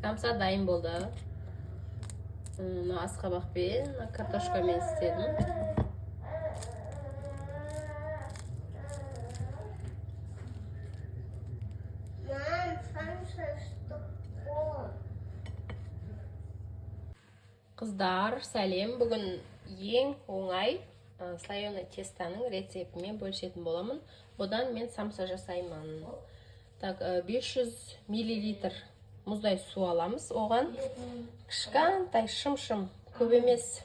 Самса дайын болды. Асқабақпен, картошкамен істедім. Қыздар, сәлем. Бүгін ең оңай слоеный тестаның рецептімен бөлісетін боламын. Бұдан мен самса жасаймын. Так, 500 мл мұздай су аламыз. Оған кішкентай шым-шым, көп емес,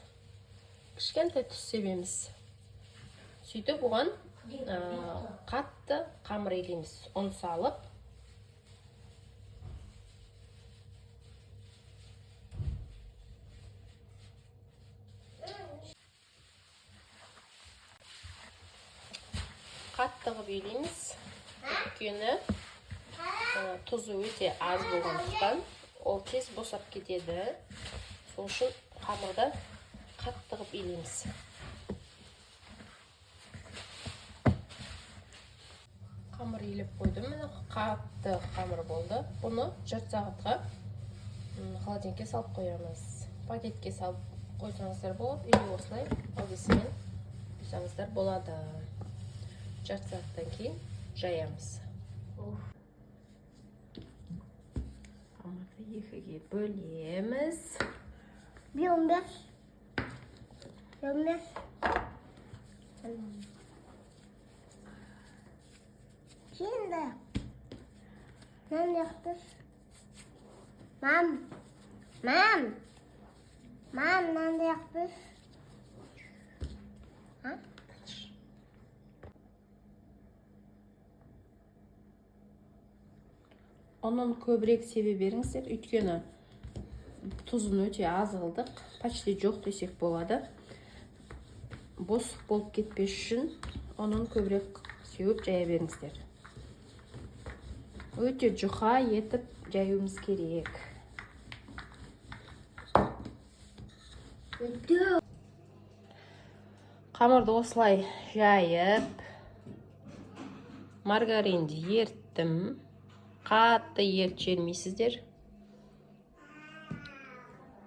кішкентай тұз себеміз. Сөйтіп оған қатты қамыр илейміз. Ұн салып, қатты қылып илейміз. Өйткені тұзы өте аз болғандықтан ол тез босап кетеді. Сол үшін қамырды қатты қылып илейміз. Қамыр илеп қойдым. Міне қатты қамыр болды. Бұны жарты сағатқа холодильникке салып қоямыз. Пакетке салып қойсаңыздар болады, или осылай алдысымен қойсаңыздар болады. Жарты сағаттан кейін жаямыз. Қамырды екіге бөлеміз. 15. Şimdi ne yaptın? Mam, ne yaptın? Ha? Onun көбірек себе беріңіздер, өйткені тұзын өте аз қылдық, почти жоқ десек болады. Бос болып кетпес үшін оның көбірек сеуіп жая беріңіздер. Өте жұқа етіп жаюымыз керек. Қамырды осылай жайып, маргаринді ерттім. Қатты ерт жермейсіздер.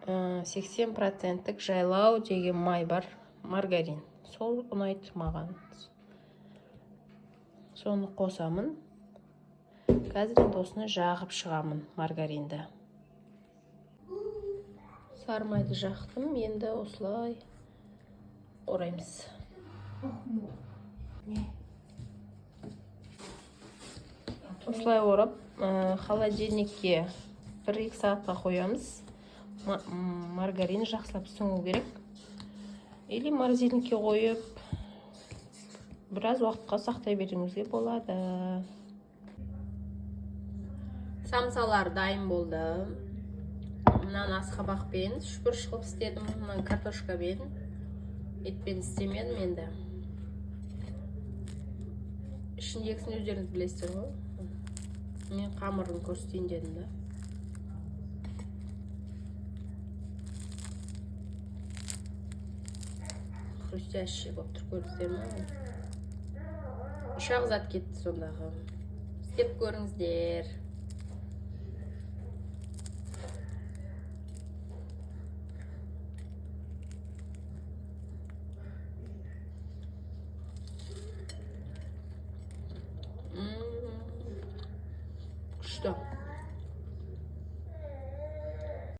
80% жайлау деген май бар, маргарин. Сол ұнайды маған. Соны қосамын. Қазір енді осыны жағып шығамын маргаринді. Сармайды жақтым, енді осылай ораймыз. Осылай орап, холодильникке 1-2 сағатқа қоямыз. Маргарин жақсылап сіңу керек. Или морозильникке қойып, біраз уақытқа сақтай беруіңізге болады. Самсалар дайын болды. Мынаны асқабақпен, шүпірш қылып істедім. Мынаны картошкамен, етпен істемедім енді. Ішіндегісін өздеріңіз білесіздер ғой. Мен қамырын көрсетейін дедім да. Хрустящий болып тұр, көрдіңіздер ме? 3 ақ зат кетті сондағы. Істеп көріңіздер.